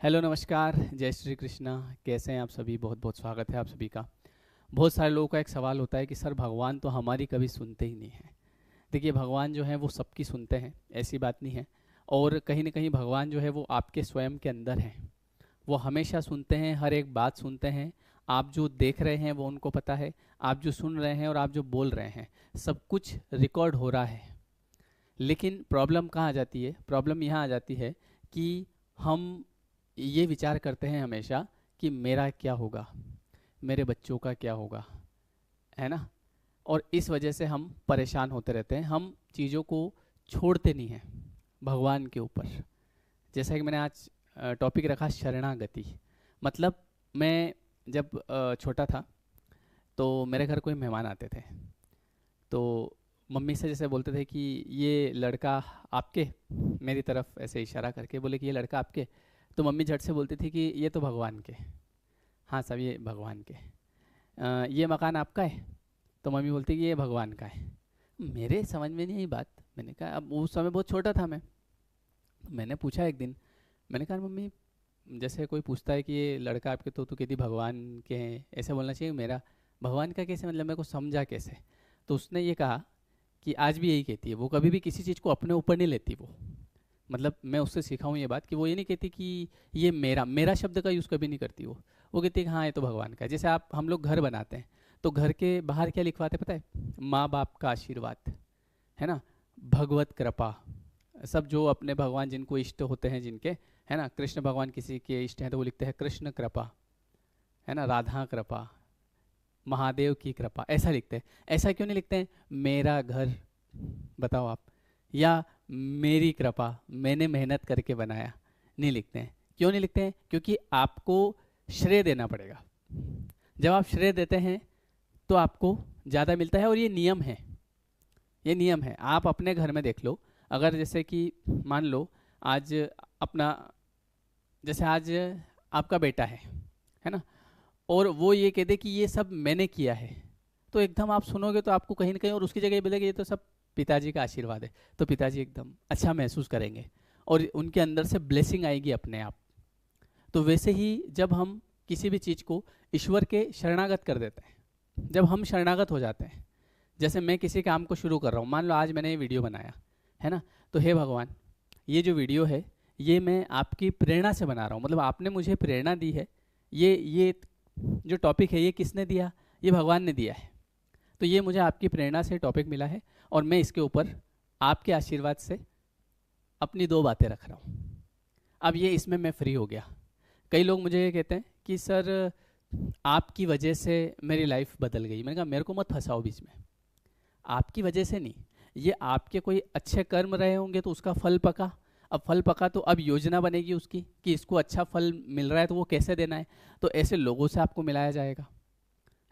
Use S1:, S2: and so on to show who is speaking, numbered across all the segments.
S1: Hello नमस्कार, जय श्री कृष्णा। कैसे हैं आप सभी? बहुत बहुत स्वागत है आप सभी का। बहुत सारे लोगों का एक सवाल होता है कि सर भगवान तो हमारी कभी सुनते ही नहीं हैं। देखिए, भगवान जो है वो सबकी सुनते हैं, ऐसी बात नहीं है। और कहीं ना कहीं भगवान जो है वो आपके स्वयं के अंदर हैं। वो हमेशा सुनते हैं, हर एक बात सुनते हैं। आप जो देख रहे हैं वो उनको पता है, आप जो सुन रहे हैं और आप जो बोल रहे हैं, सब कुछ रिकॉर्ड हो रहा है। लेकिन प्रॉब्लम कहाँ आ जाती है? प्रॉब्लम यहाँ आ जाती है कि हम ये विचार करते हैं हमेशा कि मेरा क्या होगा, मेरे बच्चों का क्या होगा, है ना। और इस वजह से हम परेशान होते रहते हैं, हम चीज़ों को छोड़ते नहीं हैं भगवान के ऊपर। जैसा कि मैंने आज टॉपिक रखा शरणागति। मतलब मैं जब छोटा था तो मेरे घर कोई मेहमान आते थे, तो मम्मी से जैसे बोलते थे कि ये लड़का आपके, मेरी तरफ ऐसे इशारा करके बोले कि ये लड़का आपके, तो मम्मी झट से बोलती थी कि ये तो भगवान के। हाँ सब ये भगवान के। ये मकान आपका है? तो मम्मी बोलती कि ये भगवान का है। मेरे समझ में नहीं आई बात। मैंने कहा, अब उस समय बहुत छोटा था मैं, मैंने पूछा एक दिन, मैंने कहा मम्मी, जैसे कोई पूछता है कि ये लड़का आपके, तो कहती भगवान के हैं, ऐसे बोलना चाहिए मेरा। भगवान का कैसे, मतलब मेरे को समझा कैसे? तो उसने ये कहा कि आज भी यही कहती है, वो कभी भी किसी चीज़ को अपने ऊपर नहीं लेती वो। मतलब मैं उससे सीखा हूँ ये बात कि वो ये नहीं कहती कि ये मेरा, मेरा शब्द का यूज़ कभी नहीं करती वो कहती है कि हाँ ये तो भगवान का है। जैसे आप, हम लोग घर बनाते हैं तो घर के बाहर क्या लिखवाते हैं पता है? माँ बाप का आशीर्वाद, है ना, भगवत कृपा। सब जो अपने भगवान जिनको इष्ट होते हैं जिनके, है ना, कृष्ण भगवान किसी के इष्ट हैं तो वो लिखते हैं कृष्ण कृपा, है ना, राधा कृपा, महादेव की कृपा, ऐसा लिखते हैं। ऐसा क्यों नहीं लिखते हैं मेरा घर, बताओ आप, या मेरी कृपा, मैंने मेहनत करके बनाया? नहीं लिखते हैं। क्यों नहीं लिखते हैं? क्योंकि आपको श्रेय देना पड़ेगा। जब आप श्रेय देते हैं तो आपको ज़्यादा मिलता है, और ये नियम है, ये नियम है। आप अपने घर में देख लो, अगर जैसे कि मान लो आज अपना, जैसे आज आपका बेटा है ना, और वो ये कह दे कि ये सब मैंने किया है, तो एकदम आप सुनोगे तो आपको कहीं ना कहीं, और उसकी जगह ये बोलेगा ये तो सब पिताजी का आशीर्वाद है, तो पिताजी एकदम अच्छा महसूस करेंगे और उनके अंदर से ब्लेसिंग आएगी अपने आप। तो वैसे ही जब हम किसी भी चीज़ को ईश्वर के शरणागत कर देते हैं, जब हम शरणागत हो जाते हैं, जैसे मैं किसी काम को शुरू कर रहा हूँ, मान लो आज मैंने ये वीडियो बनाया, है ना, तो हे भगवान, ये जो वीडियो है ये मैं आपकी प्रेरणा से बना रहा हूँ, मतलब आपने मुझे प्रेरणा दी है। ये जो टॉपिक है ये किसने दिया? ये भगवान ने दिया है। तो ये मुझे आपकी प्रेरणा से टॉपिक मिला है, और मैं इसके ऊपर आपके आशीर्वाद से अपनी दो बातें रख रहा हूँ। अब ये इसमें मैं फ्री हो गया। कई लोग मुझे ये कहते हैं कि सर आपकी वजह से मेरी लाइफ बदल गई। मैंने कहा मेरे को मत फंसाओ बीच में, आपकी वजह से नहीं, ये आपके कोई अच्छे कर्म रहे होंगे तो उसका फल पका। अब फल पका तो अब योजना बनेगी उसकी कि इसको अच्छा फल मिल रहा है तो वो कैसे देना है। तो ऐसे लोगों से आपको मिलाया जाएगा,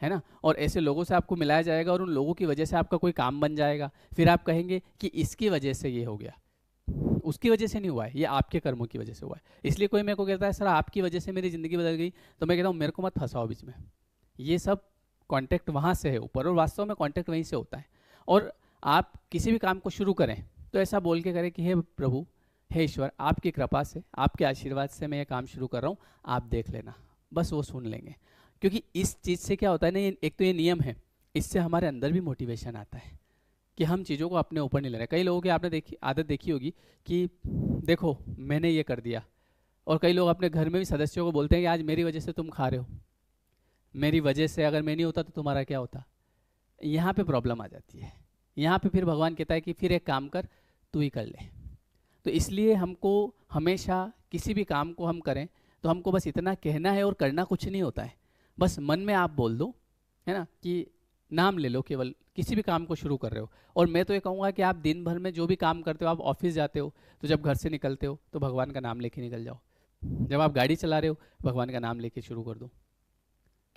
S1: है ना, और ऐसे लोगों से आपको मिलाया जाएगा, और उन लोगों की वजह से आपका कोई काम बन जाएगा। फिर आप कहेंगे कि इसकी वजह से ये हो गया, उसकी वजह से नहीं हुआ है, ये आपके कर्मों की वजह से हुआ है। इसलिए कोई मेरे को कहता है सर आपकी वजह से मेरी ज़िंदगी बदल गई, तो मैं कहता हूँ मेरे को मत फंसाओ बीच में। ये सब कॉन्टेक्ट वहाँ से है ऊपर, और वास्तव में कॉन्टेक्ट वहीं से होता है। और आप किसी भी काम को शुरू करें तो ऐसा बोल के करें कि हे प्रभु, हे ईश्वर, आपकी कृपा से, आपके आशीर्वाद से मैं ये काम शुरू कर रहा हूँ, आप देख लेना। बस वो सुन लेंगे। क्योंकि इस चीज़ से क्या होता है ना, एक तो ये नियम है, इससे हमारे अंदर भी मोटिवेशन आता है कि हम चीज़ों को अपने ऊपर नहीं ले रहे। कई लोगों की आपने देखी आदत देखी होगी कि देखो मैंने ये कर दिया, और कई लोग अपने घर में भी सदस्यों को बोलते हैं कि आज मेरी वजह से तुम खा रहे हो, मेरी वजह से, अगर मैं नहीं होता तो तुम्हारा क्या होता। यहाँ पे प्रॉब्लम आ जाती है। यहाँ पे फिर भगवान कहता है कि फिर एक काम कर, तू ही कर ले। तो इसलिए हमको हमेशा किसी भी काम को हम करें तो हमको बस इतना कहना है, और करना कुछ नहीं होता है। बस मन में आप बोल दो, है ना, कि नाम ले लो केवल, किसी भी काम को शुरू कर रहे हो। और मैं तो ये कहूँगा कि आप दिन भर में जो भी काम करते हो, आप ऑफिस जाते हो तो जब घर से निकलते हो तो भगवान का नाम लेके निकल जाओ। जब आप गाड़ी चला रहे हो भगवान का नाम लेके शुरू कर दो।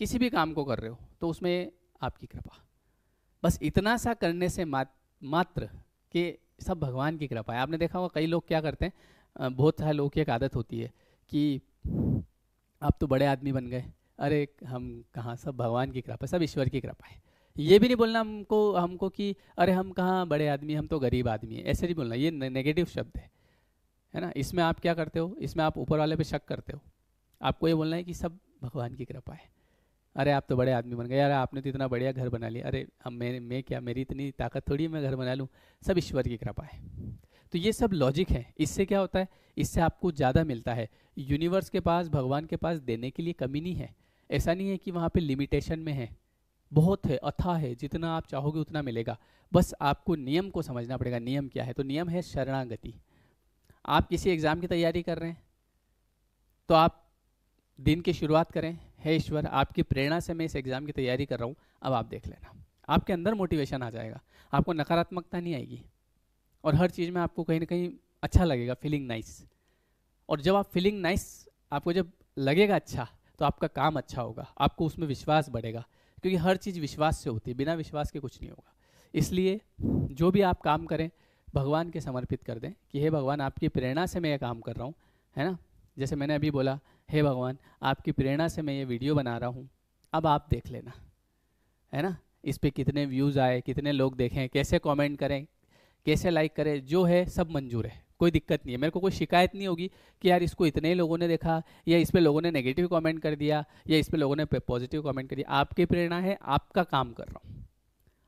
S1: किसी भी काम को कर रहे हो तो उसमें आपकी कृपा, बस इतना सा करने से मात्र कि सब भगवान की कृपा है। आपने देखा होगा कई लोग क्या करते हैं, बहुत सारे लोगों की एक आदत होती है कि आप तो बड़े आदमी बन गए, अरे हम कहाँ, सब भगवान की कृपा, सब ईश्वर की कृपा है। ये भी नहीं बोलना हमको हमको कि अरे हम कहाँ बड़े आदमी, हम तो गरीब आदमी हैं, ऐसे नहीं बोलना, ये नेगेटिव शब्द है है ना। इसमें आप क्या करते हो, इसमें आप ऊपर वाले पे शक करते हो। आपको ये बोलना है कि सब भगवान की कृपा है। अरे आप तो बड़े आदमी बन गए यार, आपने तो इतना बढ़िया घर बना लिया। अरे अब मैं क्या, मेरी इतनी ताकत थोड़ी है मैं घर बना लूँ, सब ईश्वर की कृपा है। तो ये सब लॉजिक है। इससे क्या होता है, इससे आपको ज़्यादा मिलता है। यूनिवर्स के पास, भगवान के पास देने के लिए कमी नहीं है। ऐसा नहीं है कि वहाँ पे लिमिटेशन में है, बहुत है, अथाह है, जितना आप चाहोगे उतना मिलेगा। बस आपको नियम को समझना पड़ेगा। नियम क्या है, तो नियम है शरणागति। आप किसी एग्ज़ाम की तैयारी कर रहे हैं तो आप दिन की शुरुआत करें, हे ईश्वर आपकी प्रेरणा से मैं इस एग्ज़ाम की तैयारी कर रहा हूँ, अब आप देख लेना। आपके अंदर मोटिवेशन आ जाएगा, आपको नकारात्मकता नहीं आएगी, और हर चीज़ में आपको कहीं ना कहीं अच्छा लगेगा, फीलिंग नाइस। और जब आप फीलिंग नाइस, आपको जब लगेगा अच्छा, तो आपका काम अच्छा होगा, आपको उसमें विश्वास बढ़ेगा, क्योंकि हर चीज़ विश्वास से होती है, बिना विश्वास के कुछ नहीं होगा। इसलिए जो भी आप काम करें भगवान के समर्पित कर दें कि हे भगवान आपकी प्रेरणा से मैं ये काम कर रहा हूँ, है ना। जैसे मैंने अभी बोला, हे भगवान आपकी प्रेरणा से मैं ये वीडियो बना रहा हूँ, अब आप देख लेना, है ना। इस पे कितने व्यूज़ आए, कितने लोग देखें, कैसे कमेंट करें, कैसे लाइक करें, जो है सब मंजूर है, कोई दिक्कत नहीं है। मेरे को कोई शिकायत नहीं होगी कि यार इसको इतने ही लोगों ने देखा, या इस पे लोगों ने नेगेटिव कमेंट कर दिया, या इस पे लोगों ने पॉजिटिव कमेंट कर दिया। आपकी प्रेरणा है, आपका काम कर रहा हूँ,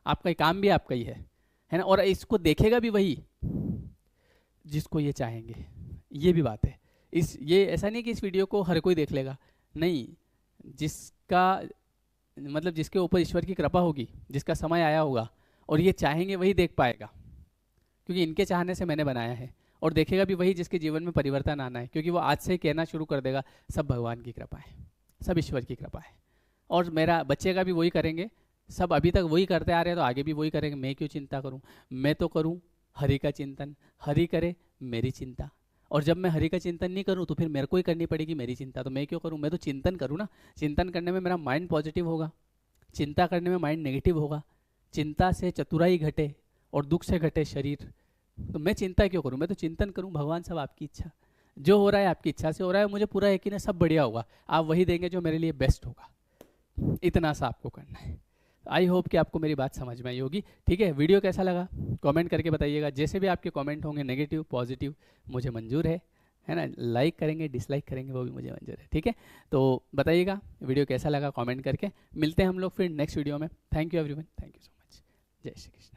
S1: आपका काम भी आपका ही है ना। और इसको देखेगा भी वही जिसको ये चाहेंगे, ये भी बात है। ये ऐसा नहीं कि इस वीडियो को हर कोई देख लेगा, नहीं, जिसका मतलब जिसके ऊपर ईश्वर की कृपा होगी, जिसका समय आया होगा और ये चाहेंगे वही देख पाएगा, क्योंकि इनके चाहने से मैंने बनाया है। और देखेगा भी वही जिसके जीवन में परिवर्तन आना है, क्योंकि वो आज से ही कहना शुरू कर देगा सब भगवान की कृपा है, सब ईश्वर की कृपा है। और मेरा बच्चे का भी वही करेंगे, सब अभी तक वही करते आ रहे हैं तो आगे भी वही करेंगे। मैं क्यों चिंता करूं, मैं तो करूं हरि का चिंतन, हरि करे मेरी चिंता। और जब मैं हरि का चिंतन नहीं करूं तो फिर मेरे को ही करनी पड़ेगी मेरी चिंता, तो मैं क्यों करूं, मैं तो चिंतन करूं ना। चिंतन करने में मेरा माइंड पॉजिटिव होगा, चिंता करने में माइंड नेगेटिव होगा। चिंता से चतुराई घटे और दुख से घटे शरीर, तो मैं चिंता क्यों करूं, मैं तो चिंतन करूं भगवान सब आपकी इच्छा, जो हो रहा है आपकी इच्छा से हो रहा है, मुझे पूरा यकीन है सब बढ़िया होगा, आप वही देंगे जो मेरे लिए बेस्ट होगा। इतना सा आपको करना है। आई होप कि आपको मेरी बात समझ में आई होगी। ठीक है, वीडियो कैसा लगा कमेंट करके बताइएगा। जैसे भी आपके कमेंट होंगे, नेगेटिव पॉजिटिव मुझे मंजूर है ना। लाइक करेंगे डिसलाइक करेंगे वो भी मुझे मंजूर है। ठीक है, तो बताइएगा वीडियो कैसा लगा कमेंट करके। मिलते हैं हम लोग फिर नेक्स्ट वीडियो में। Thank you everyone, thank you so much. जय श्री कृष्ण।